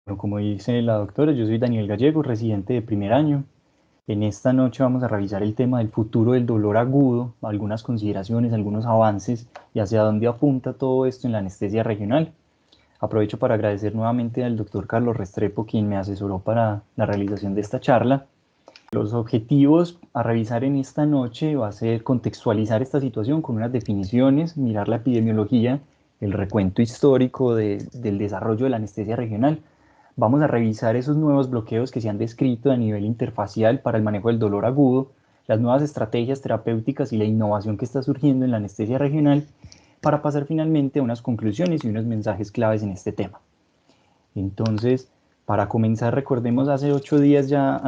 Bueno, como dice la doctora, yo soy Daniel Gallego, residente de primer año. En esta noche vamos a revisar el tema del futuro del dolor agudo, algunas consideraciones, algunos avances y hacia dónde apunta todo esto en la anestesia regional. Aprovecho para agradecer nuevamente al doctor Carlos Restrepo, quien me asesoró para la realización de esta charla. Los objetivos a revisar en esta noche va a ser contextualizar esta situación con unas definiciones, mirar la epidemiología, el recuento histórico del desarrollo de la anestesia regional. Vamos a revisar esos nuevos bloqueos que se han descrito a nivel interfacial para el manejo del dolor agudo, las nuevas estrategias terapéuticas y la innovación que está surgiendo en la anestesia regional para pasar finalmente a unas conclusiones y unos mensajes claves en este tema. Entonces, para comenzar, recordemos hace 8 días ya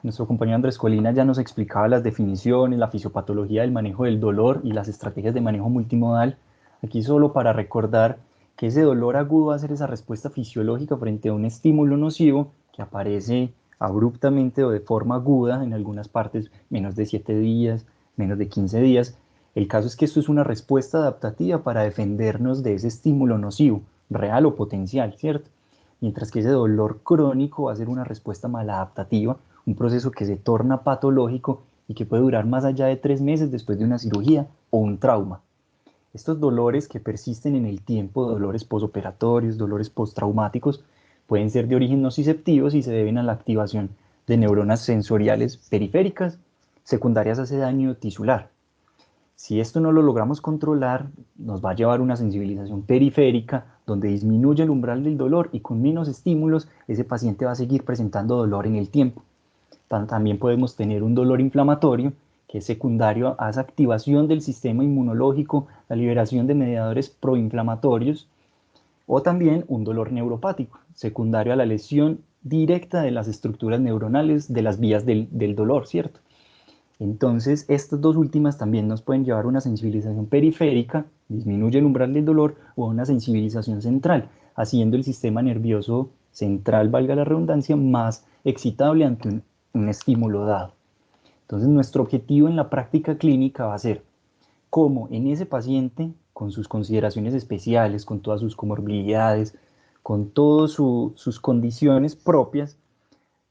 nuestro compañero Andrés Colina ya nos explicaba las definiciones, la fisiopatología del manejo del dolor y las estrategias de manejo multimodal. Aquí solo para recordar que ese dolor agudo va a ser esa respuesta fisiológica frente a un estímulo nocivo que aparece abruptamente o de forma aguda en algunas partes, menos de 7 días, menos de 15 días. El caso es que esto es una respuesta adaptativa para defendernos de ese estímulo nocivo, real o potencial, ¿cierto? Mientras que ese dolor crónico va a ser una respuesta maladaptativa, un proceso que se torna patológico y que puede durar más allá de 3 meses después de una cirugía o un trauma. Estos dolores que persisten en el tiempo, dolores posoperatorios, dolores postraumáticos, pueden ser de origen nociceptivos y se deben a la activación de neuronas sensoriales periféricas secundarias a ese daño tisular. Si esto no lo logramos controlar, nos va a llevar a una sensibilización periférica donde disminuye el umbral del dolor y con menos estímulos ese paciente va a seguir presentando dolor en el tiempo. También podemos tener un dolor inflamatorio que es secundario a esa activación del sistema inmunológico, la liberación de mediadores proinflamatorios, o también un dolor neuropático, secundario a la lesión directa de las estructuras neuronales de las vías del dolor, ¿cierto? Entonces, estas dos últimas también nos pueden llevar a una sensibilización periférica, disminuye el umbral del dolor, o a una sensibilización central, haciendo el sistema nervioso central, valga la redundancia, más excitable ante un estímulo dado. Entonces, nuestro objetivo en la práctica clínica va a ser cómo en ese paciente, con sus consideraciones especiales, con todas sus comorbilidades, con todas sus condiciones propias,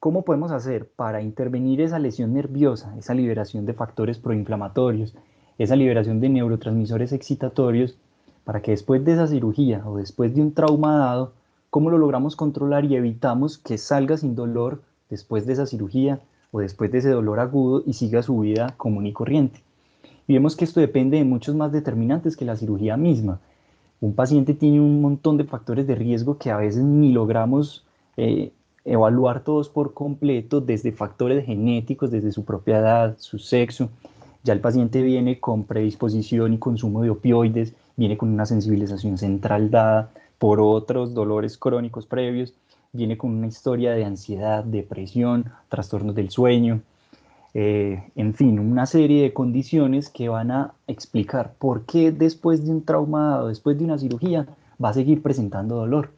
¿cómo podemos hacer para intervenir esa lesión nerviosa, esa liberación de factores proinflamatorios, esa liberación de neurotransmisores excitatorios, para que después de esa cirugía o después de un trauma dado, cómo lo logramos controlar y evitamos que salga sin dolor después de esa cirugía o después de ese dolor agudo y siga su vida común y corriente? Y vemos que esto depende de muchos más determinantes que la cirugía misma. Un paciente tiene un montón de factores de riesgo que a veces ni logramos evaluar todos por completo, desde factores genéticos, desde su propia edad, su sexo. Ya el paciente viene con predisposición y consumo de opioides, viene con una sensibilización central dada por otros dolores crónicos previos, viene con una historia de ansiedad, depresión, trastornos del sueño, en fin, una serie de condiciones que van a explicar por qué después de un trauma o después de una cirugía va a seguir presentando dolor.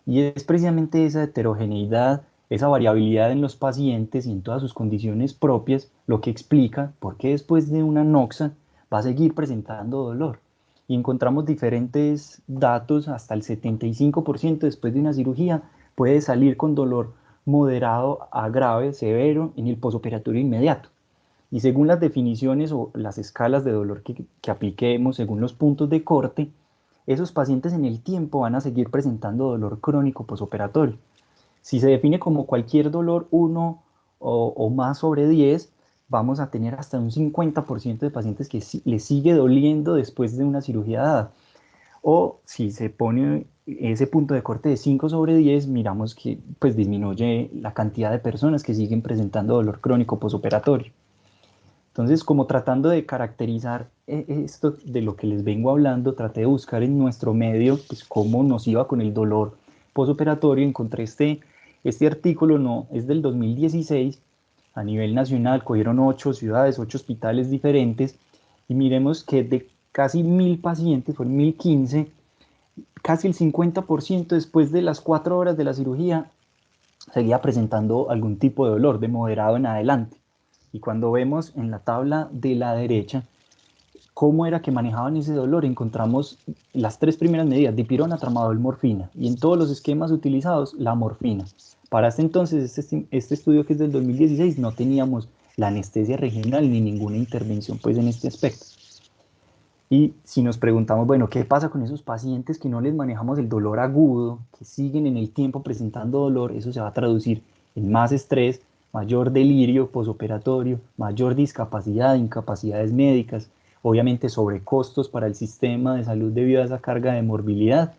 Y es precisamente esa heterogeneidad, esa variabilidad en los pacientes y en todas sus condiciones propias lo que explica por qué después de una noxa va a seguir presentando dolor. Y encontramos diferentes datos, hasta el 75% después de una cirugía puede salir con dolor moderado a grave, severo en el posoperatorio inmediato. Y según las definiciones o las escalas de dolor que apliquemos, según los puntos de corte, esos pacientes en el tiempo van a seguir presentando dolor crónico posoperatorio. Si se define como cualquier dolor 1 o más sobre 10, vamos a tener hasta un 50% de pacientes que les sigue doliendo después de una cirugía dada. O si se pone ese punto de corte de 5 sobre 10, miramos que pues, disminuye la cantidad de personas que siguen presentando dolor crónico posoperatorio. Entonces, como tratando de caracterizar esto de lo que les vengo hablando, traté de buscar en nuestro medio pues, cómo nos iba con el dolor posoperatorio. Encontré este artículo, no, es del 2016, a nivel nacional, cogieron 8 ciudades, 8 hospitales diferentes, y miremos que de casi 1000 pacientes, fueron 1015, casi el 50% después de las 4 horas de la cirugía seguía presentando algún tipo de dolor de moderado en adelante. Y cuando vemos en la tabla de la derecha, ¿Cómo era que manejaban ese dolor? Encontramos las tres primeras medidas: dipirona, tramadol, morfina, y en todos los esquemas utilizados la morfina. Para este entonces, este estudio, que es del 2016, no teníamos la anestesia regional ni ninguna intervención pues en este aspecto. Y si nos preguntamos, bueno, ¿qué pasa con esos pacientes que no les manejamos el dolor agudo, que siguen en el tiempo presentando dolor? Eso se va a traducir en más estrés, mayor delirio posoperatorio, mayor discapacidad, incapacidades médicas, obviamente sobrecostos para el sistema de salud debido a esa carga de morbilidad,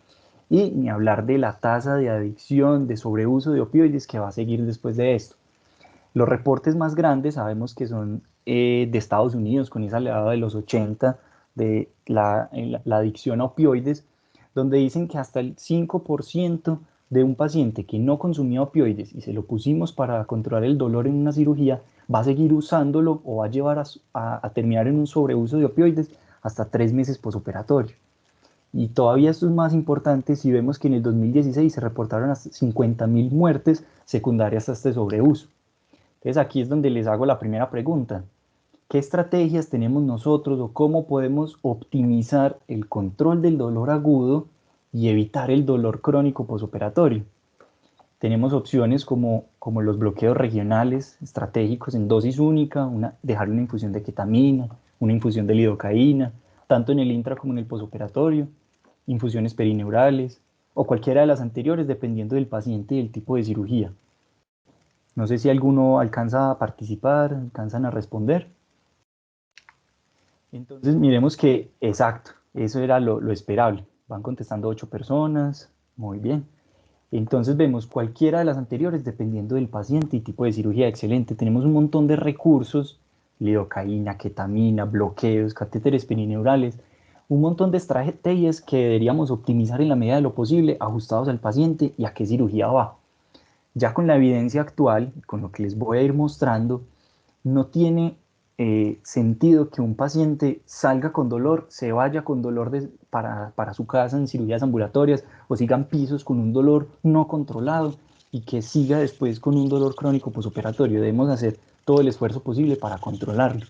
y ni hablar de la tasa de adicción, de sobreuso de opioides que va a seguir después de esto. Los reportes más grandes sabemos que son de Estados Unidos, con esa elevada de los 80 de la adicción a opioides, donde dicen que hasta el 5% de un paciente que no consumía opioides y se lo pusimos para controlar el dolor en una cirugía, va a seguir usándolo o va a llevar a terminar en un sobreuso de opioides hasta 3 meses posoperatorio. Y todavía esto es más importante si vemos que en el 2016 se reportaron hasta 50.000 muertes secundarias a este sobreuso. Entonces aquí es donde les hago la primera pregunta: ¿qué estrategias tenemos nosotros o cómo podemos optimizar el control del dolor agudo y evitar el dolor crónico posoperatorio? Tenemos opciones como los bloqueos regionales estratégicos en dosis única, dejar una infusión de ketamina, una infusión de lidocaína, tanto en el intra como en el posoperatorio, infusiones perineurales o cualquiera de las anteriores dependiendo del paciente y del tipo de cirugía. No sé si alguno alcanza a participar, alcanzan a responder. Entonces miremos que, exacto, eso era lo esperable. Van contestando 8 personas, muy bien. Entonces vemos cualquiera de las anteriores dependiendo del paciente y tipo de cirugía. Excelente, tenemos un montón de recursos: lidocaína, ketamina, bloqueos, catéteres perineurales, un montón de estrategias que deberíamos optimizar en la medida de lo posible, ajustados al paciente y a qué cirugía va. Ya con la evidencia actual, con lo que les voy a ir mostrando, no tiene sentido que un paciente salga con dolor, se vaya con dolor para su casa en cirugías ambulatorias, o sigan pisos con un dolor no controlado y que siga después con un dolor crónico posoperatorio. Debemos hacer todo el esfuerzo posible para controlarlo.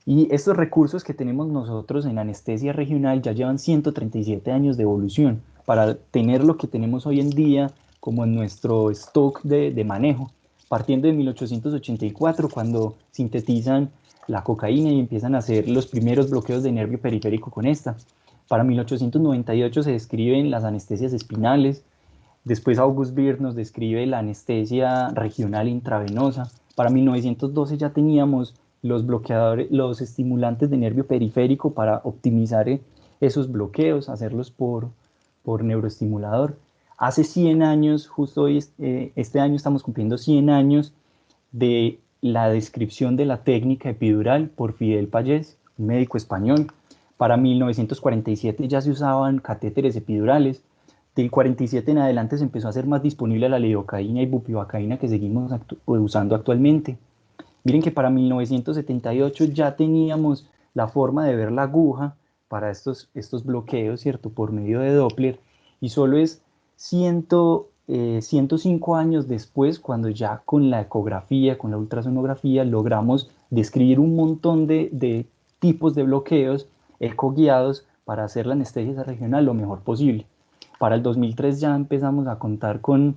Y estos recursos que tenemos nosotros en anestesia regional ya llevan 137 años de evolución para tener lo que tenemos hoy en día como en nuestro stock de manejo, partiendo de 1884, cuando sintetizan la cocaína y empiezan a hacer los primeros bloqueos de nervio periférico con esta. Para 1898 se describen las anestesias espinales. Después August Bird nos describe la anestesia regional intravenosa. Para 1912 ya teníamos los bloqueadores, los estimulantes de nervio periférico para optimizar esos bloqueos, hacerlos por neuroestimulador. Hace 100 años, justo hoy, este año estamos cumpliendo 100 años de la descripción de la técnica epidural por Fidel Pallés, un médico español. Para 1947 ya se usaban catéteres epidurales. Del 47 en adelante se empezó a hacer más disponible la lidocaína y bupivacaína, que seguimos usando actualmente. Miren que para 1978 ya teníamos la forma de ver la aguja para estos bloqueos, ¿cierto? Por medio de Doppler, y solo es 105 años después cuando ya con la ecografía, con la ultrasonografía, logramos describir un montón de tipos de bloqueos ecoguiados para hacer la anestesia regional lo mejor posible. Para el 2003 ya empezamos a contar con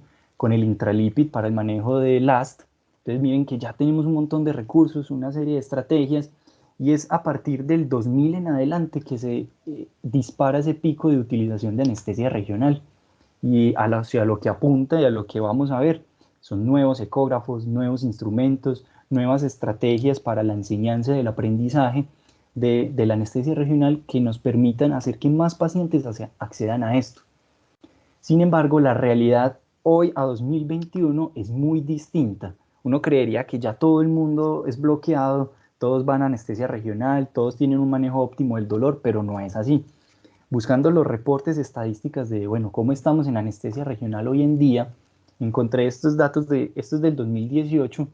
el intralipid para el manejo de LAST. Entonces miren que ya tenemos un montón de recursos, una serie de estrategias, y es a partir del 2000 en adelante que se dispara ese pico de utilización de anestesia regional. Y hacia lo que apunta y a lo que vamos a ver son nuevos ecógrafos, nuevos instrumentos, nuevas estrategias para la enseñanza del aprendizaje de la anestesia regional que nos permitan hacer que más pacientes accedan a esto. Sin embargo, la realidad hoy a 2021 es muy distinta. Uno creería que ya todo el mundo es bloqueado, todos van a anestesia regional, todos tienen un manejo óptimo del dolor, pero no es así. Buscando los reportes estadísticas de, bueno, cómo estamos en anestesia regional hoy en día, encontré estos datos estos del 2018,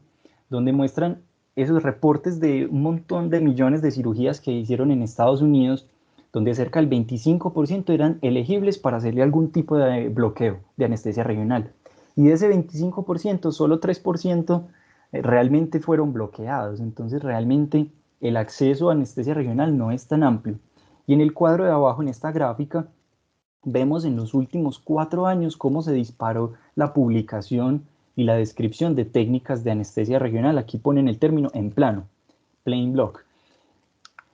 donde muestran esos reportes de un montón de millones de cirugías que hicieron en Estados Unidos, donde cerca del 25% eran elegibles para hacerle algún tipo de bloqueo de anestesia regional. Y de ese 25%, solo 3% realmente fueron bloqueados. Entonces, realmente el acceso a anestesia regional no es tan amplio. Y en el cuadro de abajo, en esta gráfica, vemos en los últimos 4 años cómo se disparó la publicación y la descripción de técnicas de anestesia regional. Aquí ponen el término en plano, plain block.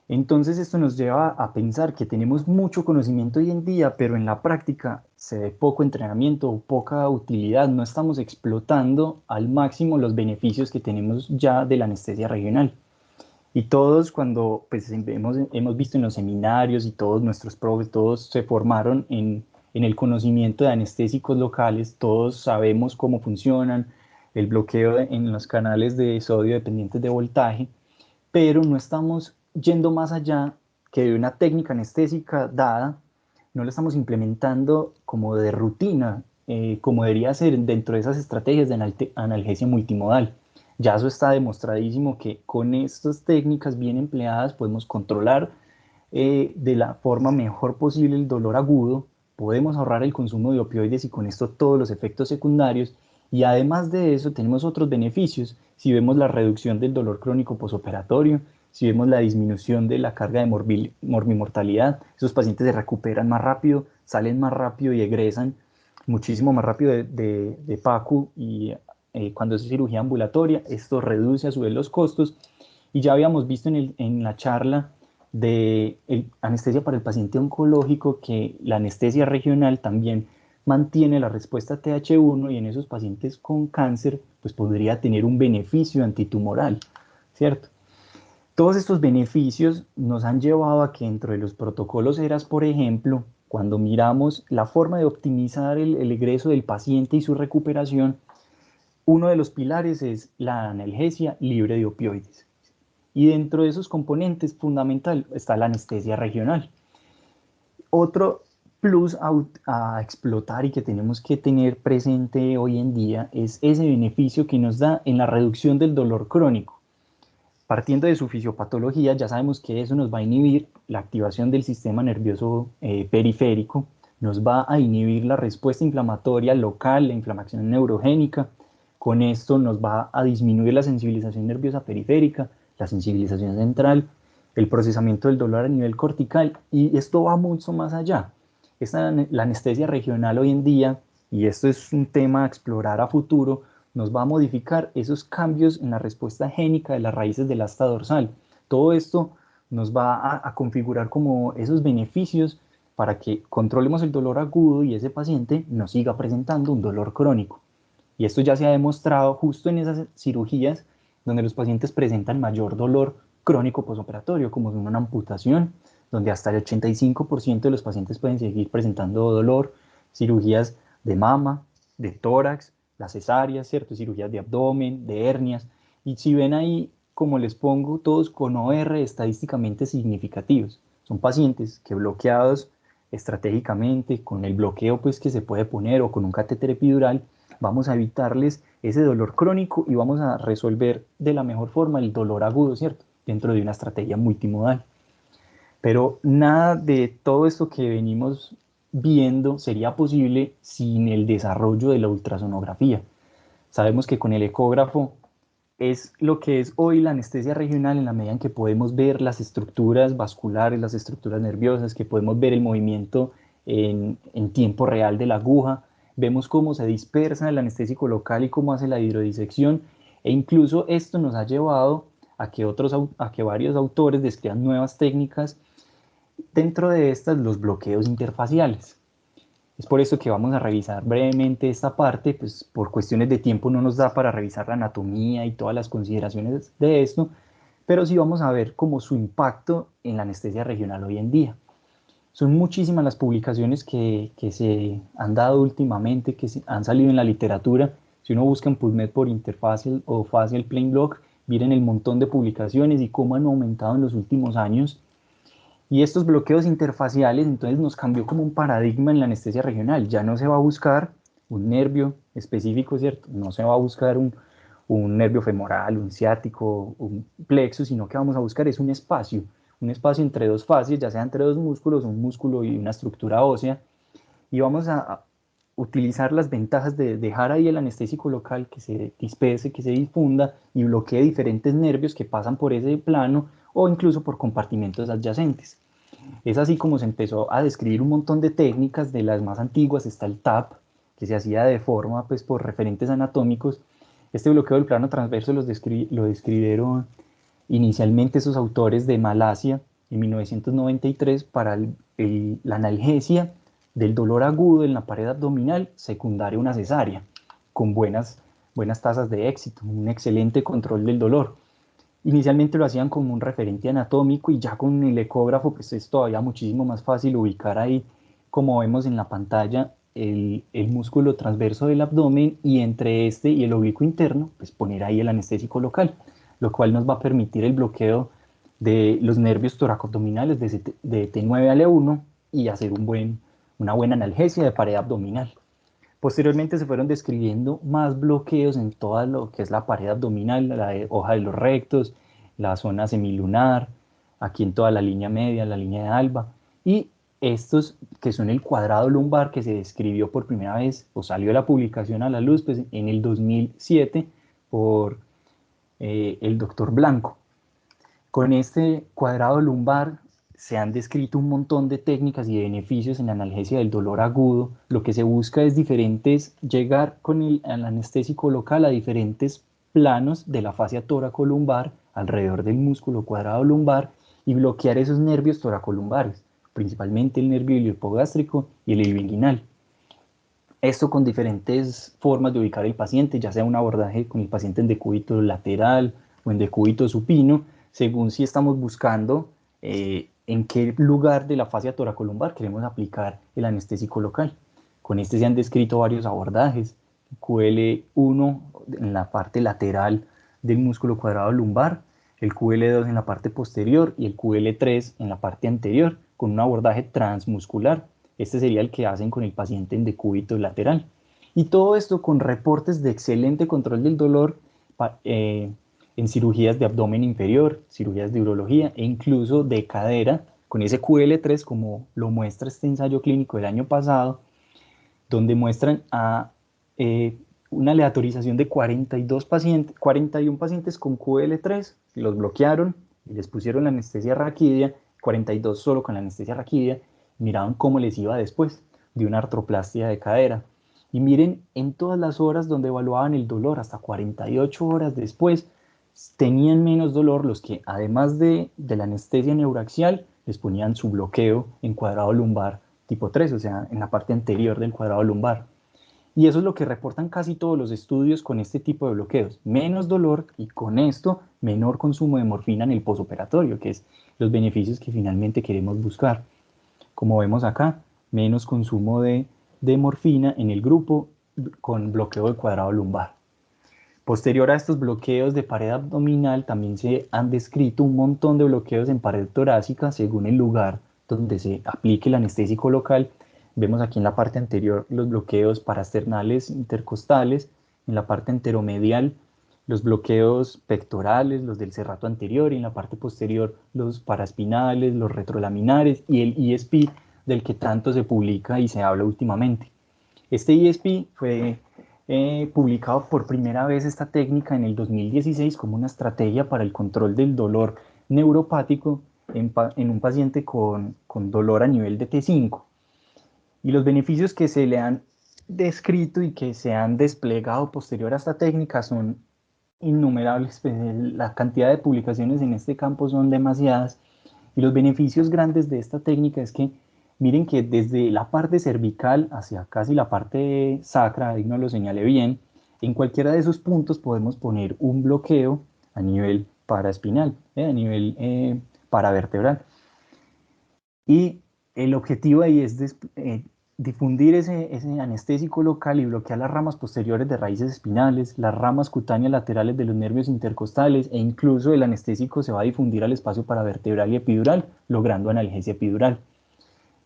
Entonces esto nos lleva a pensar que tenemos mucho conocimiento hoy en día, pero en la práctica se ve poco entrenamiento o poca utilidad. No estamos explotando al máximo los beneficios que tenemos ya de la anestesia regional. Y todos cuando pues, hemos visto en los seminarios y todos nuestros profes, todos se formaron en el conocimiento de anestésicos locales, todos sabemos cómo funcionan, el bloqueo en los canales de sodio dependientes de voltaje, pero no estamos yendo más allá que de una técnica anestésica dada, no la estamos implementando como de rutina, como debería ser dentro de esas estrategias de analgesia multimodal. Ya eso está demostradísimo que con estas técnicas bien empleadas podemos controlar de la forma mejor posible el dolor agudo, podemos ahorrar el consumo de opioides y con esto todos los efectos secundarios. Y además de eso tenemos otros beneficios. Si vemos la reducción del dolor crónico posoperatorio, si vemos la disminución de la carga de morbimortalidad, esos pacientes se recuperan más rápido, salen más rápido y egresan muchísimo más rápido de PACU y cuando es cirugía ambulatoria, esto reduce a su vez los costos. Y ya habíamos visto en la charla de anestesia para el paciente oncológico que la anestesia regional también mantiene la respuesta TH1 y en esos pacientes con cáncer pues podría tener un beneficio antitumoral, ¿cierto? Todos estos beneficios nos han llevado a que dentro de los protocolos ERAS, por ejemplo, cuando miramos la forma de optimizar el egreso del paciente y su recuperación, uno de los pilares es la analgesia libre de opioides. Y dentro de esos componentes fundamental está la anestesia regional. Otro plus a explotar y que tenemos que tener presente hoy en día es ese beneficio que nos da en la reducción del dolor crónico. Partiendo de su fisiopatología, ya sabemos que eso nos va a inhibir la activación del sistema nervioso periférico, nos va a inhibir la respuesta inflamatoria local, la inflamación neurogénica. Con esto nos va a disminuir la sensibilización nerviosa periférica, la sensibilización central, el procesamiento del dolor a nivel cortical, y esto va mucho más allá. La anestesia regional hoy en día, y esto es un tema a explorar a futuro, nos va a modificar esos cambios en la respuesta génica de las raíces del asta dorsal. Todo esto nos va a configurar como esos beneficios para que controlemos el dolor agudo y ese paciente no siga presentando un dolor crónico. Y esto ya se ha demostrado justo en esas cirugías donde los pacientes presentan mayor dolor crónico posoperatorio, como una amputación, donde hasta el 85% de los pacientes pueden seguir presentando dolor, cirugías de mama, de tórax, las cesáreas, ¿cierto? Cirugías de abdomen, de hernias. Y si ven ahí, como les pongo, todos con OR estadísticamente significativos. Son pacientes que bloqueados estratégicamente, con el bloqueo pues, que se puede poner o con un catéter epidural, vamos a evitarles ese dolor crónico y vamos a resolver de la mejor forma el dolor agudo, ¿cierto? Dentro de una estrategia multimodal. Pero nada de todo esto que venimos viendo sería posible sin el desarrollo de la ultrasonografía. Sabemos que con el ecógrafo es lo que es hoy la anestesia regional en la medida en que podemos ver las estructuras vasculares, las estructuras nerviosas, que podemos ver el movimiento en tiempo real de la aguja, vemos cómo se dispersa el anestésico local y cómo hace la hidrodisección, e incluso esto nos ha llevado a que varios autores describan nuevas técnicas, dentro de estas los bloqueos interfaciales. Es por eso que vamos a revisar brevemente esta parte, pues por cuestiones de tiempo no nos da para revisar la anatomía y todas las consideraciones de esto, pero sí vamos a ver como su impacto en la anestesia regional hoy en día. Son muchísimas las publicaciones que se han dado últimamente, han salido en la literatura. Si uno busca en PubMed por interfacial o facial plain block, miren el montón de publicaciones y cómo han aumentado en los últimos años. Y estos bloqueos interfaciales entonces nos cambió como un paradigma en la anestesia regional. Ya no se va a buscar un nervio específico, ¿cierto? No se va a buscar un nervio femoral, un ciático, un plexo, sino que vamos a buscar es un espacio entre dos fascias, ya sea entre dos músculos, un músculo y una estructura ósea, y vamos a utilizar las ventajas de dejar ahí el anestésico local que se disperse, que se difunda y bloquee diferentes nervios que pasan por ese plano o incluso por compartimentos adyacentes. Es así como se empezó a describir un montón de técnicas. De las más antiguas está el TAP, que se hacía de forma pues, por referentes anatómicos. Este bloqueo del plano transverso lo describieron inicialmente esos autores de Malasia en 1993 para la analgesia del dolor agudo en la pared abdominal secundaria a una cesárea, con buenas tasas de éxito, un excelente control del dolor. Inicialmente lo hacían como un referente anatómico y ya con el ecógrafo pues es todavía muchísimo más fácil ubicar ahí, como vemos en la pantalla, el músculo transverso del abdomen, y entre este y el oblicuo interno pues poner ahí el anestésico local, lo cual nos va a permitir el bloqueo de los nervios toracoabdominales de T9 a L1 y hacer una buena analgesia de pared abdominal. Posteriormente se fueron describiendo más bloqueos en toda lo que es la pared abdominal, la hoja de los rectos, la zona semilunar, aquí en toda la línea media, la línea de alba, y estos que son el cuadrado lumbar, que se describió por primera vez o salió la publicación a la luz pues, en el 2007 por el doctor Blanco. Con este cuadrado lumbar se han descrito un montón de técnicas y beneficios en la analgesia del dolor agudo. Lo que se busca es llegar con el anestésico local a diferentes planos de la fascia toracolumbar alrededor del músculo cuadrado lumbar y bloquear esos nervios toracolumbares, principalmente el nervio iliohipogástrico y el ilioinguinal. Esto con diferentes formas de ubicar el paciente, ya sea un abordaje con el paciente en decúbito lateral o en decúbito supino, según si estamos buscando en qué lugar de la fascia toracolumbar queremos aplicar el anestésico local. Con este se han descrito varios abordajes: QL1 en la parte lateral del músculo cuadrado lumbar, el QL2 en la parte posterior y el QL3 en la parte anterior, con un abordaje transmuscular. Este sería el que hacen con el paciente en decúbito lateral. Y todo esto con reportes de excelente control del dolor en cirugías de abdomen inferior, cirugías de urología e incluso de cadera, con ese QL3 como lo muestra este ensayo clínico del año pasado, donde muestran una aleatorización de 41 pacientes con QL3, los bloquearon y les pusieron la anestesia raquídea, 42 solo con la anestesia raquídea, miraban cómo les iba después de una artroplastia de cadera. Y miren, en todas las horas donde evaluaban el dolor, hasta 48 horas después, tenían menos dolor los que, además de la anestesia neuraxial, les ponían su bloqueo en cuadrado lumbar tipo 3, o sea, en la parte anterior del cuadrado lumbar. Y eso es lo que reportan casi todos los estudios con este tipo de bloqueos: menos dolor y con esto menor consumo de morfina en el posoperatorio, que es los beneficios que finalmente queremos buscar. Como vemos acá, menos consumo de morfina en el grupo con bloqueo del cuadrado lumbar. Posterior a estos bloqueos de pared abdominal, también se han descrito un montón de bloqueos en pared torácica según el lugar donde se aplique el anestésico local. Vemos aquí en la parte anterior los bloqueos parasternales intercostales, en la parte anteromedial los bloqueos pectorales, los del serrato anterior, y en la parte posterior los paraespinales, los retrolaminares y el ESP, del que tanto se publica y se habla últimamente. Este ESP fue publicado por primera vez esta técnica en el 2016 como una estrategia para el control del dolor neuropático en un paciente con dolor a nivel de T5. Y los beneficios que se le han descrito y que se han desplegado posterior a esta técnica son innumerables. Pues, la cantidad de publicaciones en este campo son demasiadas, y los beneficios grandes de esta técnica es que miren que desde la parte cervical hacia casi la parte sacra, ahí no lo señalé bien, en cualquiera de esos puntos podemos poner un bloqueo a nivel paraespinal, a nivel paravertebral. Y el objetivo ahí es difundir ese anestésico local y bloquear las ramas posteriores de raíces espinales, las ramas cutáneas laterales de los nervios intercostales, e incluso el anestésico se va a difundir al espacio paravertebral y epidural, logrando analgesia epidural.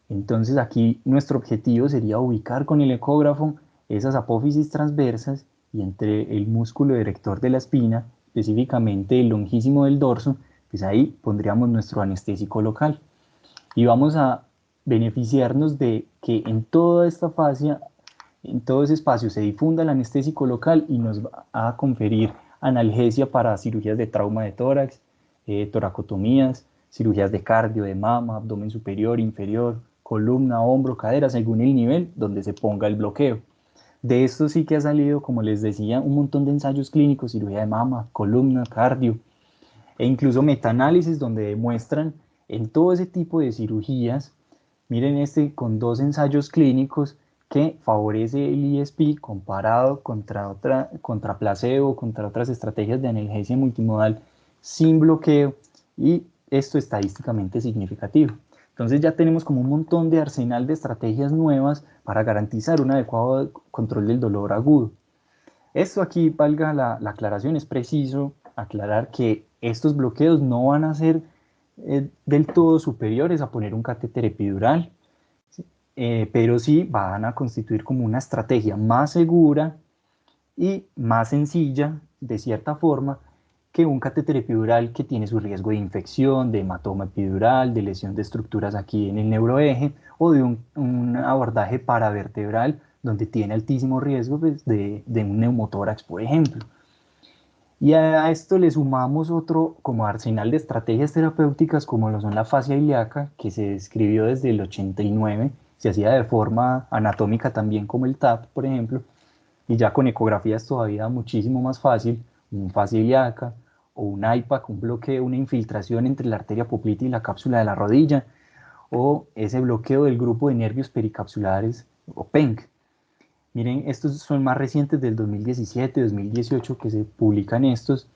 Entonces aquí nuestro objetivo sería ubicar con el ecógrafo esas apófisis transversas, y entre el músculo erector de la espina, específicamente el longísimo del dorso, pues ahí pondríamos nuestro anestésico local. Y vamos a beneficiarnos de que en toda esta fascia, en todo ese espacio, se difunda el anestésico local y nos va a conferir analgesia para cirugías de trauma de tórax, toracotomías, cirugías de cardio, de mama, abdomen superior, inferior, columna, hombro, cadera, según el nivel donde se ponga el bloqueo. De esto sí que ha salido, como les decía, un montón de ensayos clínicos, cirugía de mama, columna, cardio, e incluso metaanálisis donde demuestran en todo ese tipo de cirugías, miren este con dos ensayos clínicos, que favorece el ISP comparado contra placebo, contra otras estrategias de analgesia multimodal sin bloqueo, y esto estadísticamente significativo. Entonces ya tenemos como un montón de arsenal de estrategias nuevas para garantizar un adecuado control del dolor agudo. Esto aquí, valga la aclaración, es preciso aclarar que estos bloqueos no van a ser del todo superiores a poner un catéter epidural, ¿sí? Pero sí van a constituir como una estrategia más segura y más sencilla, de cierta forma, que un catéter epidural que tiene su riesgo de infección, de hematoma epidural, de lesión de estructuras aquí en el neuroeje, o de un abordaje paravertebral donde tiene altísimo riesgo, pues, de un neumotórax, por ejemplo. Y a esto le sumamos otro como arsenal de estrategias terapéuticas como lo son la fascia ilíaca, que se describió desde el 89, se hacía de forma anatómica también como el TAP, por ejemplo, y ya con ecografías todavía muchísimo más fácil, un fascia ilíaca o un IPAC, un bloqueo, una infiltración entre la arteria popltea y la cápsula de la rodilla, o ese bloqueo del grupo de nervios pericapsulares o PENC. Miren, estos son más recientes del 2017, 2018 que se publican estos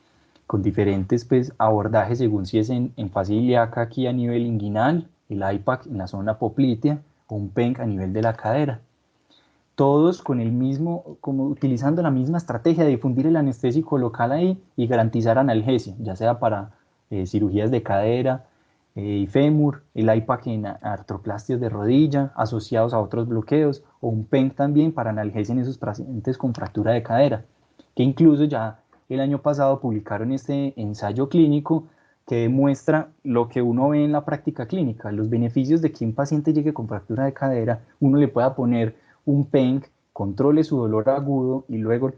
con diferentes, pues, abordajes según si es en fascia ilíaca aquí a nivel inguinal, el IPAC en la zona poplitea o un PENC a nivel de la cadera. Todos con el mismo, como utilizando la misma estrategia de difundir el anestésico local ahí y garantizar analgesia, ya sea para cirugías de cadera y fémur, el IPAC en artroplastias de rodilla asociados a otros bloqueos, o un PENC también para analgesia en esos pacientes con fractura de cadera, que incluso ya el año pasado publicaron este ensayo clínico que demuestra lo que uno ve en la práctica clínica, los beneficios de que un paciente llegue con fractura de cadera, uno le pueda poner un PENC, controle su dolor agudo y luego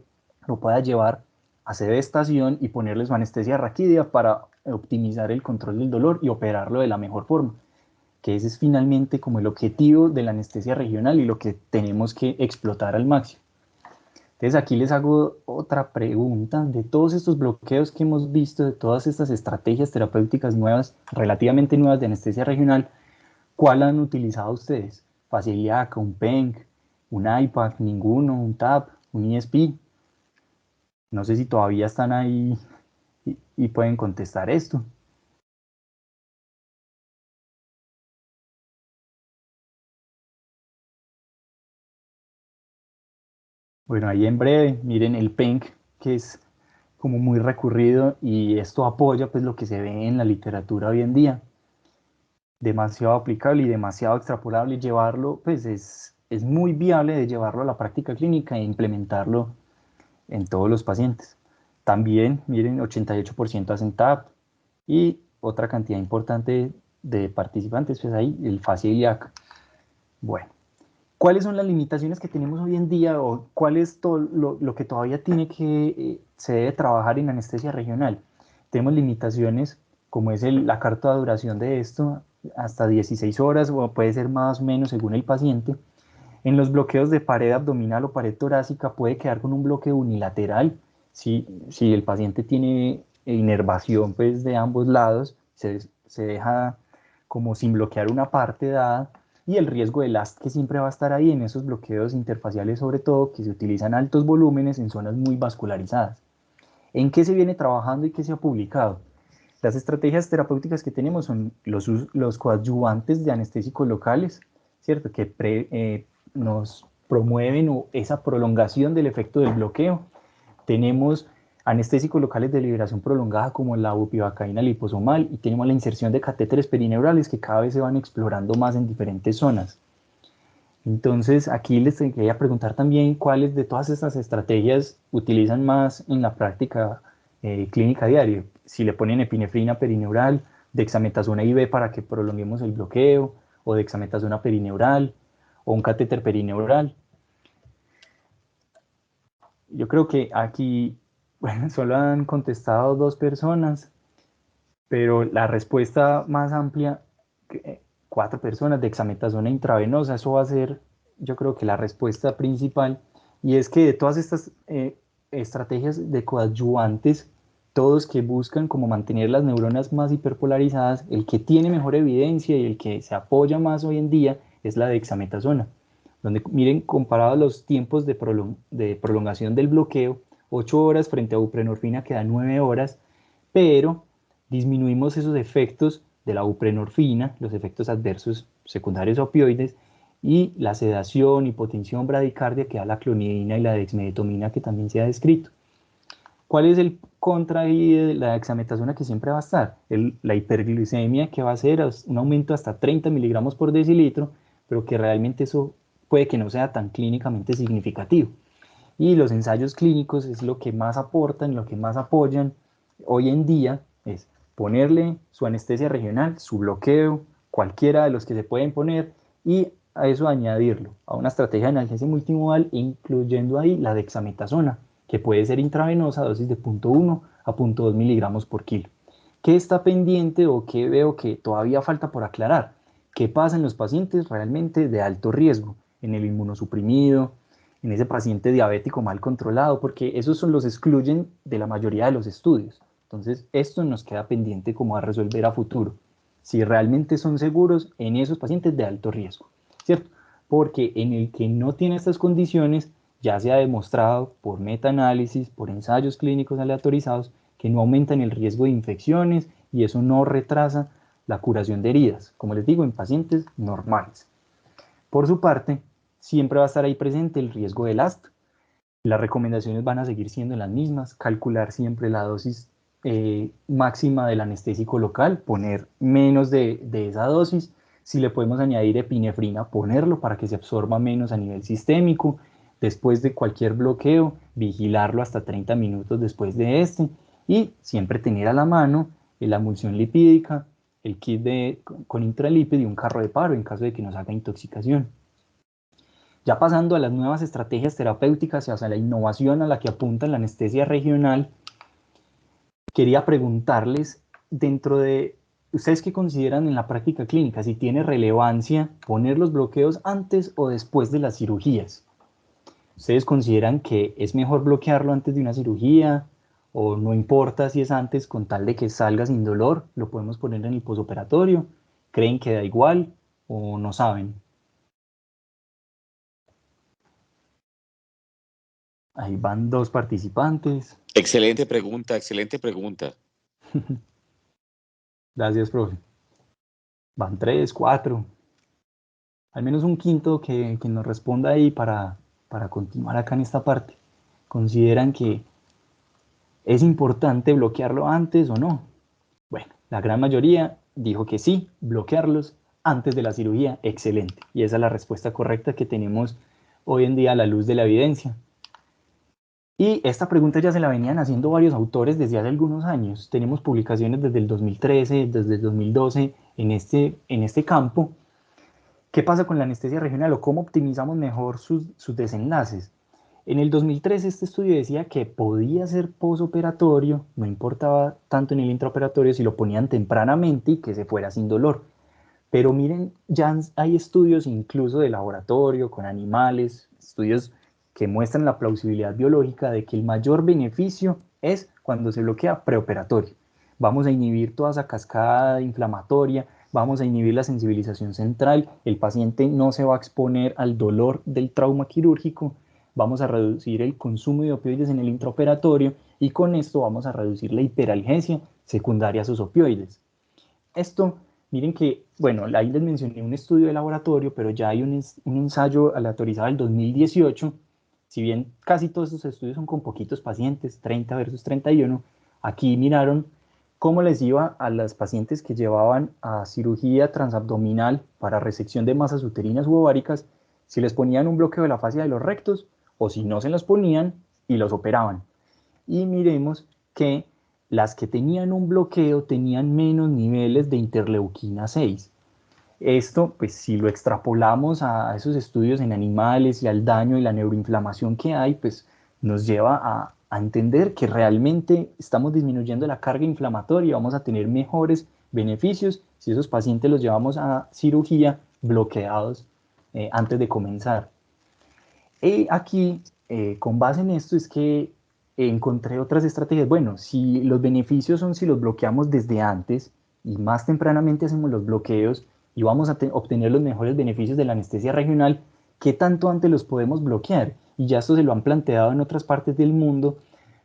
lo pueda llevar a sedestación y ponerle su anestesia raquídea para optimizar el control del dolor y operarlo de la mejor forma, que ese es finalmente como el objetivo de la anestesia regional y lo que tenemos que explotar al máximo. Entonces aquí les hago otra pregunta: de todos estos bloqueos que hemos visto, de todas estas estrategias terapéuticas nuevas, relativamente nuevas de anestesia regional, ¿cuál han utilizado ustedes? Fascia ilíaca, un PENC, un IPAC, ninguno, un TAP, un ISP. No sé si todavía están ahí y pueden contestar esto. Bueno, ahí en breve, miren el PENC, que es como muy recurrido, y esto apoya pues lo que se ve en la literatura hoy en día. Demasiado aplicable y demasiado extrapolable. Llevarlo, pues es muy viable de llevarlo a la práctica clínica e implementarlo en todos los pacientes. También, miren, 88% hacen TAP y otra cantidad importante de participantes, pues ahí, el fascia ilíaca. Bueno, ¿cuáles son las limitaciones que tenemos hoy en día, o cuál es todo lo que todavía tiene que, se debe trabajar en anestesia regional? Tenemos limitaciones como es la corta duración de esto, hasta 16 horas, o puede ser más o menos según el paciente. En los bloqueos de pared abdominal o pared torácica puede quedar con un bloqueo unilateral. Si el paciente tiene inervación, pues, de ambos lados, se deja como sin bloquear una parte dada, y el riesgo de LAST que siempre va a estar ahí en esos bloqueos interfaciales, sobre todo que se utilizan altos volúmenes en zonas muy vascularizadas. ¿En qué se viene trabajando y qué se ha publicado? Las estrategias terapéuticas que tenemos son los coadyuvantes de anestésicos locales, ¿cierto? Que nos promueven esa prolongación del efecto del bloqueo. Tenemos anestésicos locales de liberación prolongada como la bupivacaína liposomal, y tenemos la inserción de catéteres perineurales que cada vez se van explorando más en diferentes zonas. Entonces, aquí les quería preguntar también cuáles de todas estas estrategias utilizan más en la práctica clínica diaria. Si le ponen epinefrina perineural, dexametasona IV para que prolonguemos el bloqueo, o dexametasona perineural, o un catéter perineural. Yo creo que aquí, bueno, solo han contestado dos personas. pero la respuesta más amplia, 4 personas, dexametasona intravenosa, eso va a ser, yo creo que la respuesta principal, y es que de todas estas estrategias de coadyuvantes, todos que buscan como mantener las neuronas más hiperpolarizadas, el que tiene mejor evidencia y el que se apoya más hoy en día es la dexametasona, donde miren, comparados los tiempos de prolongación del bloqueo, 8 horas frente a buprenorfina que da 9 horas, pero disminuimos esos efectos de la buprenorfina, los efectos adversos secundarios opioides, y la sedación, hipotensión, bradicardia que da la clonidina y la dexmedetomina que también se ha descrito. ¿Cuál es el contra ahí de la dexametasona que siempre va a estar? La hiperglicemia, que va a ser un aumento hasta 30 miligramos por decilitro, pero que realmente eso puede que no sea tan clínicamente significativo. Y los ensayos clínicos es lo que más aportan, lo que más apoyan hoy en día, es ponerle su anestesia regional, su bloqueo, cualquiera de los que se pueden poner, y a eso añadirlo a una estrategia de analgesia multimodal, incluyendo ahí la dexametasona, que puede ser intravenosa, dosis de 0,1 a 0,2 miligramos por kilo. ¿Qué está pendiente o qué veo que todavía falta por aclarar? ¿Qué pasa en los pacientes realmente de alto riesgo? En el inmunosuprimido, en ese paciente diabético mal controlado, porque esos son los excluyen de la mayoría de los estudios. Entonces, esto nos queda pendiente como a resolver a futuro, si realmente son seguros en esos pacientes de alto riesgo, ¿cierto? Porque en el que no tiene estas condiciones, ya se ha demostrado por metaanálisis, por ensayos clínicos aleatorizados, que no aumentan el riesgo de infecciones y eso no retrasa la curación de heridas, como les digo, en pacientes normales. Por su parte, siempre va a estar ahí presente el riesgo del AST. Las recomendaciones van a seguir siendo las mismas, calcular siempre la dosis máxima del anestésico local, poner menos de esa dosis. Si le podemos añadir epinefrina, ponerlo para que se absorba menos a nivel sistémico. Después de cualquier bloqueo, vigilarlo hasta 30 minutos después de este. Y siempre tener a la mano la emulsión lipídica, el kit con intralípido y un carro de paro en caso de que nos haga intoxicación. Ya pasando a las nuevas estrategias terapéuticas y hacia la innovación a la que apunta la anestesia regional, quería preguntarles, dentro de ustedes qué consideran en la práctica clínica, si tiene relevancia poner los bloqueos antes o después de las cirugías. ¿Ustedes consideran que es mejor bloquearlo antes de una cirugía o no importa si es antes con tal de que salga sin dolor? ¿Lo podemos poner en el posoperatorio? ¿Creen que da igual o no saben? Ahí van 2 participantes. Excelente pregunta, excelente pregunta. Gracias, profe. Van 3, 4. Al menos un quinto que nos responda ahí para continuar acá en esta parte. ¿Consideran que es importante bloquearlo antes o no? Bueno, la gran mayoría dijo que sí, bloquearlos antes de la cirugía, excelente. Y esa es la respuesta correcta que tenemos hoy en día a la luz de la evidencia. Y esta pregunta ya se la venían haciendo varios autores desde hace algunos años. Tenemos publicaciones desde el 2013, desde el 2012 en este campo. ¿Qué pasa con la anestesia regional o cómo optimizamos mejor sus desenlaces? En el 2013 este estudio decía que podía ser posoperatorio, no importaba tanto en el intraoperatorio si lo ponían tempranamente y que se fuera sin dolor. Pero miren, ya hay estudios incluso de laboratorio con animales, estudios que muestran la plausibilidad biológica de que el mayor beneficio es cuando se bloquea preoperatorio. Vamos a inhibir toda esa cascada inflamatoria, vamos a inhibir la sensibilización central, el paciente no se va a exponer al dolor del trauma quirúrgico, vamos a reducir el consumo de opioides en el intraoperatorio y con esto vamos a reducir la hiperalgesia secundaria a sus opioides. Esto, miren que, bueno, ahí les mencioné un estudio de laboratorio, pero ya hay un ensayo aleatorizado del 2018. Si bien casi todos estos estudios son con poquitos pacientes, 30 versus 31, aquí miraron cómo les iba a las pacientes que llevaban a cirugía transabdominal para resección de masas uterinas u ováricas, si les ponían un bloqueo de la fascia de los rectos o si no se los ponían y los operaban. Y miremos que las que tenían un bloqueo tenían menos niveles de interleuquina 6. Esto, pues si lo extrapolamos a esos estudios en animales y al daño y la neuroinflamación que hay, pues nos lleva a entender que realmente estamos disminuyendo la carga inflamatoria y vamos a tener mejores beneficios si esos pacientes los llevamos a cirugía bloqueados antes de comenzar. Y aquí, con base en esto, es que encontré otras estrategias. Bueno, si los beneficios son si los bloqueamos desde antes y más tempranamente hacemos los bloqueos y vamos a obtener los mejores beneficios de la anestesia regional, ¿qué tanto antes los podemos bloquear? Y ya esto se lo han planteado en otras partes del mundo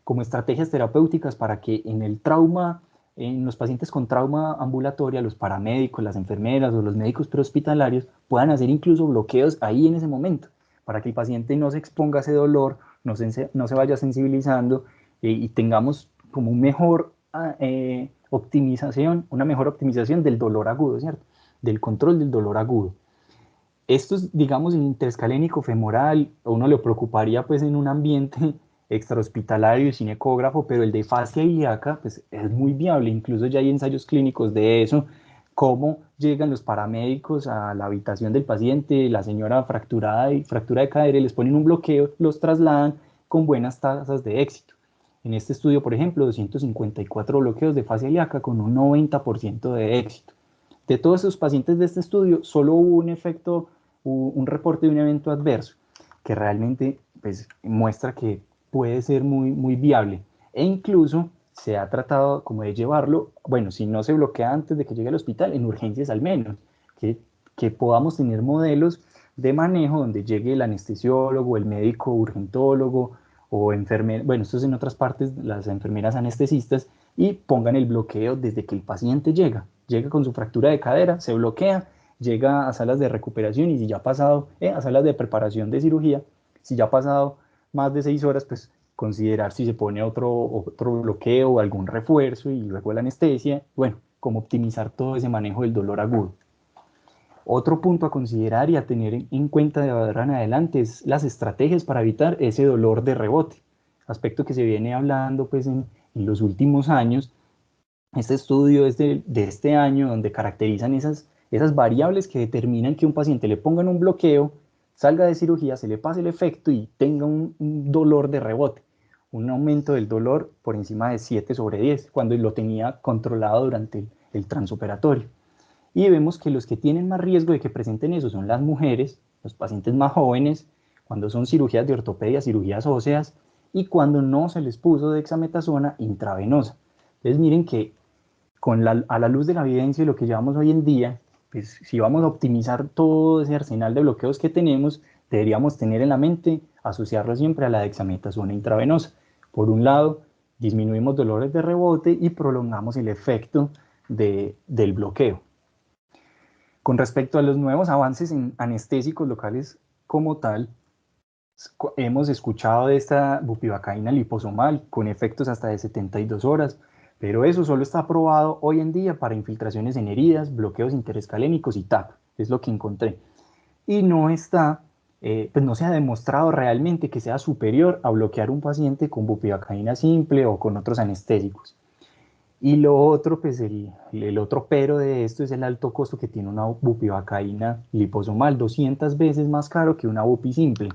como estrategias terapéuticas para que en el trauma, en los pacientes con trauma ambulatoria, los paramédicos, las enfermeras o los médicos prehospitalarios puedan hacer incluso bloqueos ahí en ese momento, para que el paciente no se exponga a ese dolor, no se vaya sensibilizando y tengamos como una mejor optimización del dolor agudo, ¿cierto? Del control del dolor agudo. Esto es, digamos, el interescalénico femoral, a uno le preocuparía pues en un ambiente extrahospitalario sin ecógrafo, pero el de fascia ilíaca pues, es muy viable, incluso ya hay ensayos clínicos de eso, cómo llegan los paramédicos a la habitación del paciente, la señora fracturada y fractura de cadera, les ponen un bloqueo, los trasladan con buenas tasas de éxito. En este estudio, por ejemplo, 254 bloqueos de fascia ilíaca con un 90% de éxito. De todos esos pacientes de este estudio, solo hubo un reporte de un evento adverso que realmente pues, muestra que puede ser muy viable. E incluso se ha tratado como de llevarlo, bueno, si no se bloquea antes de que llegue al hospital, en urgencias al menos, que podamos tener modelos de manejo donde llegue el anestesiólogo, el médico urgentólogo o enfermera, bueno, esto es en otras partes, las enfermeras anestesistas, y pongan el bloqueo desde que el paciente llega con su fractura de cadera, se bloquea, llega a salas de recuperación y si ya ha pasado, a salas de preparación de cirugía, si ya ha pasado más de 6 horas, pues considerar si se pone otro bloqueo o algún refuerzo y luego la anestesia, bueno, cómo optimizar todo ese manejo del dolor agudo. Otro punto a considerar y a tener en cuenta de ahora en adelante es las estrategias para evitar ese dolor de rebote, aspecto que se viene hablando pues en los últimos años. Este estudio es de este año donde caracterizan esas variables que determinan que un paciente le pongan un bloqueo, salga de cirugía, se le pase el efecto y tenga un dolor de rebote, un aumento del dolor por encima de 7/10, cuando lo tenía controlado durante el transoperatorio. Y vemos que los que tienen más riesgo de que presenten eso son las mujeres, los pacientes más jóvenes, cuando son cirugías de ortopedia, cirugías óseas, y cuando no se les puso dexametasona intravenosa. Entonces miren que a la luz de la evidencia y lo que llevamos hoy en día, pues si vamos a optimizar todo ese arsenal de bloqueos que tenemos, deberíamos tener en la mente asociarlo siempre a la dexametasona intravenosa. Por un lado, disminuimos dolores de rebote y prolongamos el efecto del bloqueo. Con respecto a los nuevos avances en anestésicos locales como tal, hemos escuchado de esta bupivacaína liposomal con efectos hasta de 72 horas, pero eso solo está aprobado hoy en día para infiltraciones en heridas, bloqueos interescalénicos y TAP, es lo que encontré. Y no está, pues no se ha demostrado realmente que sea superior a bloquear un paciente con bupivacaína simple o con otros anestésicos. Y lo otro, pues el otro pero de esto es el alto costo que tiene una bupivacaína liposomal, 200 veces más caro que una bupi simple.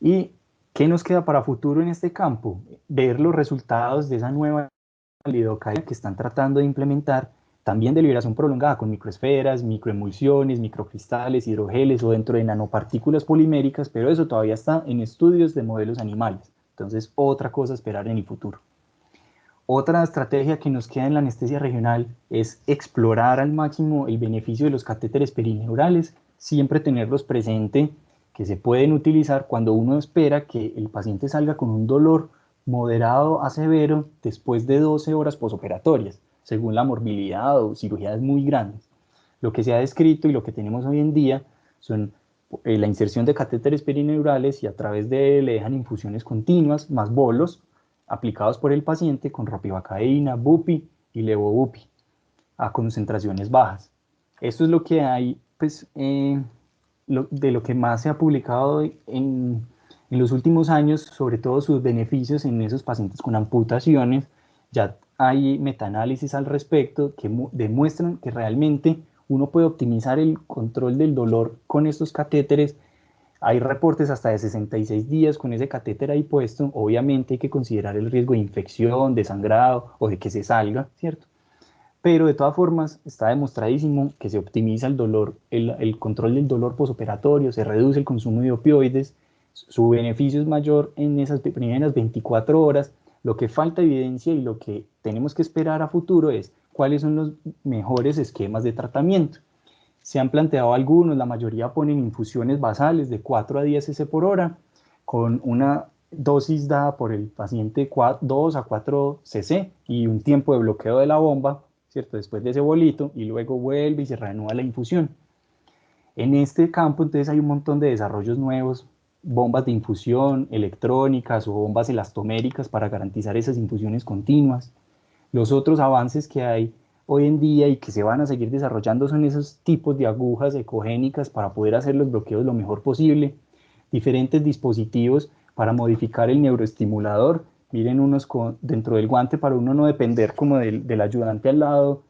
¿Y qué nos queda para futuro en este campo? Ver los resultados de esa nueva lidocaína que están tratando de implementar, también de liberación prolongada con microesferas, microemulsiones, microcristales, hidrogeles o dentro de nanopartículas poliméricas, pero eso todavía está en estudios de modelos animales. Entonces, otra cosa a esperar en el futuro. Otra estrategia que nos queda en la anestesia regional es explorar al máximo el beneficio de los catéteres perineurales, siempre tenerlos presente, que se pueden utilizar cuando uno espera que el paciente salga con un dolor moderado a severo después de 12 horas posoperatorias, según la morbilidad o cirugías muy grandes. Lo que se ha descrito y lo que tenemos hoy en día son la inserción de catéteres perineurales y a través de él le dejan infusiones continuas más bolos aplicados por el paciente con ropivacaína, bupi y levobupi a concentraciones bajas. Esto es lo que hay, pues, de lo que más se ha publicado en los últimos años, sobre todo sus beneficios en esos pacientes con amputaciones. Ya hay metaanálisis al respecto que demuestran que realmente uno puede optimizar el control del dolor con estos catéteres Hay reportes hasta de 66 días con ese catéter ahí puesto. Obviamente hay que considerar el riesgo de infección, de sangrado o de que se salga, ¿cierto? Pero de todas formas está demostradísimo que se optimiza el dolor, el control del dolor posoperatorio, se reduce el consumo de opioides, su beneficio es mayor en esas primeras 24 horas. Lo que falta evidencia y lo que tenemos que esperar a futuro es cuáles son los mejores esquemas de tratamiento. Se han planteado algunos, la mayoría ponen infusiones basales de 4 a 10 cc por hora, con una dosis dada por el paciente 2 a 4 cc y un tiempo de bloqueo de la bomba, ¿cierto? Después de ese bolito, y luego vuelve y se reanuda la infusión. En este campo entonces hay un montón de desarrollos nuevos, bombas de infusión electrónicas o bombas elastoméricas para garantizar esas infusiones continuas. Los otros avances que hay hoy en día y que se van a seguir desarrollando son esos tipos de agujas ecogénicas para poder hacer los bloqueos lo mejor posible, diferentes dispositivos para modificar el neuroestimulador. Miren unos dentro del guante para uno no depender como del ayudante al lado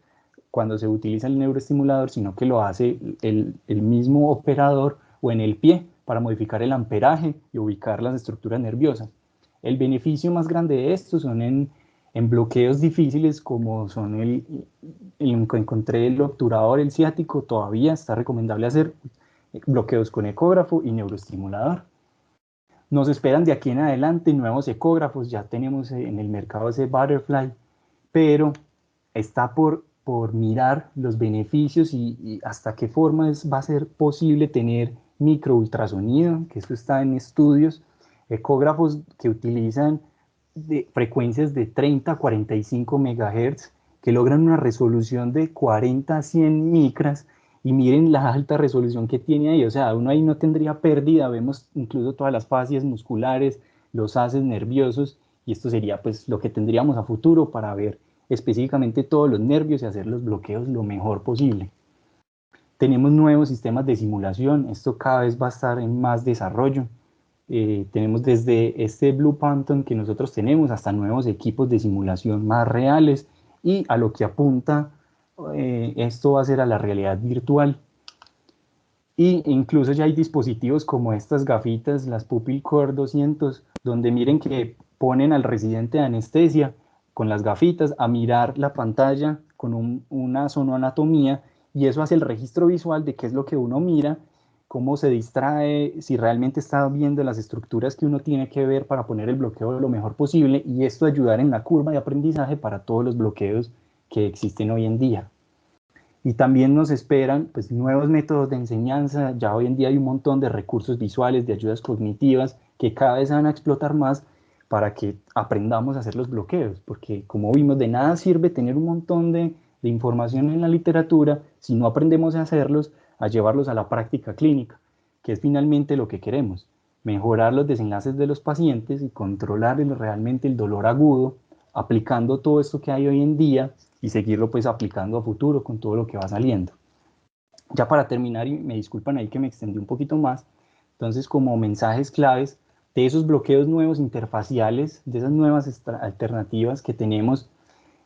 cuando se utiliza el neuroestimulador, sino que lo hace el mismo operador o en el pie para modificar el amperaje y ubicar las estructuras nerviosas. El beneficio más grande de esto son en bloqueos difíciles como son encontré el obturador, el ciático, todavía está recomendable hacer bloqueos con ecógrafo y neuroestimulador. Nos esperan de aquí en adelante nuevos ecógrafos, ya tenemos en el mercado ese Butterfly, pero está por mirar los beneficios y hasta qué forma va a ser posible tener microultrasonido, que esto está en estudios, ecógrafos que utilizan frecuencias de 30 a 45 MHz, que logran una resolución de 40 a 100 micras, y miren la alta resolución que tiene ahí, o sea, uno ahí no tendría pérdida, vemos incluso todas las fascias musculares, los haces nerviosos, y esto sería pues lo que tendríamos a futuro para ver específicamente todos los nervios y hacer los bloqueos lo mejor posible. Tenemos nuevos sistemas de simulación, esto cada vez va a estar en más desarrollo. Tenemos desde este Blue Phantom que nosotros tenemos hasta nuevos equipos de simulación más reales, y a lo que apunta esto va a ser a la realidad virtual. Y incluso ya hay dispositivos como estas gafitas, las Pupil Core 200, donde miren que ponen al residente de anestesia con las gafitas a mirar la pantalla con una sonoanatomía, y eso hace el registro visual de qué es lo que uno mira, cómo se distrae, si realmente está viendo las estructuras que uno tiene que ver para poner el bloqueo lo mejor posible, y esto ayudar en la curva de aprendizaje para todos los bloqueos que existen hoy en día. Y también nos esperan pues, nuevos métodos de enseñanza. Ya hoy en día hay un montón de recursos visuales, de ayudas cognitivas que cada vez van a explotar más para que aprendamos a hacer los bloqueos, porque como vimos, de nada sirve tener un montón de información en la literatura si no aprendemos a hacerlos, a llevarlos a la práctica clínica, que es finalmente lo que queremos: mejorar los desenlaces de los pacientes y controlar realmente el dolor agudo, aplicando todo esto que hay hoy en día y seguirlo pues aplicando a futuro con todo lo que va saliendo. Ya para terminar, y me disculpan ahí que me extendí un poquito más, entonces como mensajes claves de esos bloqueos nuevos interfaciales, de esas nuevas alternativas que tenemos,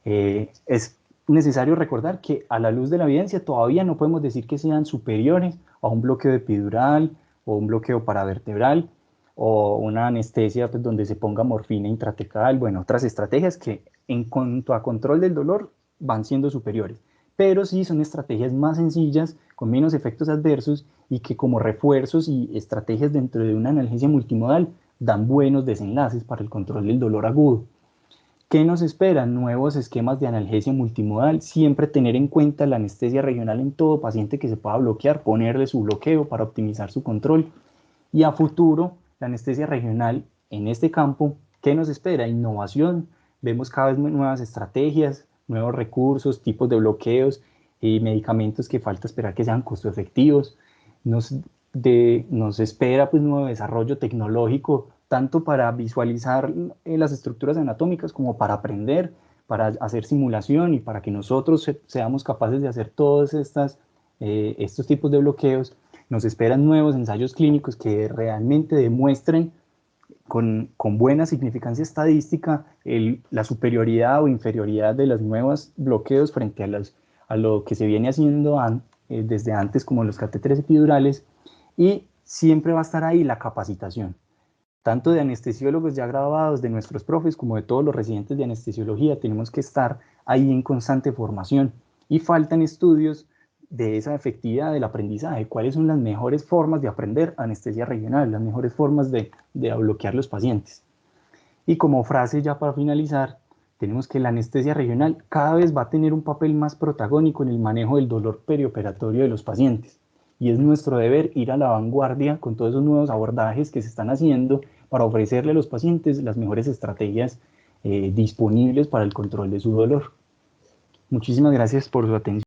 es necesario recordar que a la luz de la evidencia todavía no podemos decir que sean superiores a un bloqueo epidural o un bloqueo paravertebral o una anestesia pues, donde se ponga morfina intratecal, bueno, otras estrategias que en cuanto a control del dolor van siendo superiores, pero sí son estrategias más sencillas, con menos efectos adversos y que como refuerzos y estrategias dentro de una analgesia multimodal dan buenos desenlaces para el control del dolor agudo. ¿Qué nos espera? Nuevos esquemas de analgesia multimodal, siempre tener en cuenta la anestesia regional en todo paciente que se pueda bloquear, ponerle su bloqueo para optimizar su control. Y a futuro, la anestesia regional en este campo, ¿qué nos espera? Innovación. Vemos cada vez nuevas estrategias, nuevos recursos, tipos de bloqueos y medicamentos que falta esperar que sean costo efectivos. Nos espera pues nuevo desarrollo tecnológico, tanto para visualizar las estructuras anatómicas como para aprender, para hacer simulación y para que nosotros seamos capaces de hacer todos estos tipos de bloqueos. Nos esperan nuevos ensayos clínicos que realmente demuestren con buena significancia estadística la superioridad o inferioridad de los nuevos bloqueos frente a lo que se viene haciendo desde antes, como los catéteres epidurales, y siempre va a estar ahí la capacitación, tanto de anestesiólogos ya graduados, de nuestros profes, como de todos los residentes de anestesiología. Tenemos que estar ahí en constante formación, y faltan estudios de esa efectividad del aprendizaje, cuáles son las mejores formas de aprender anestesia regional, las mejores formas de bloquear los pacientes. Y como frase ya para finalizar, tenemos que la anestesia regional cada vez va a tener un papel más protagónico en el manejo del dolor perioperatorio de los pacientes. Y es nuestro deber ir a la vanguardia con todos esos nuevos abordajes que se están haciendo para ofrecerle a los pacientes las mejores estrategias disponibles para el control de su dolor. Muchísimas gracias por su atención.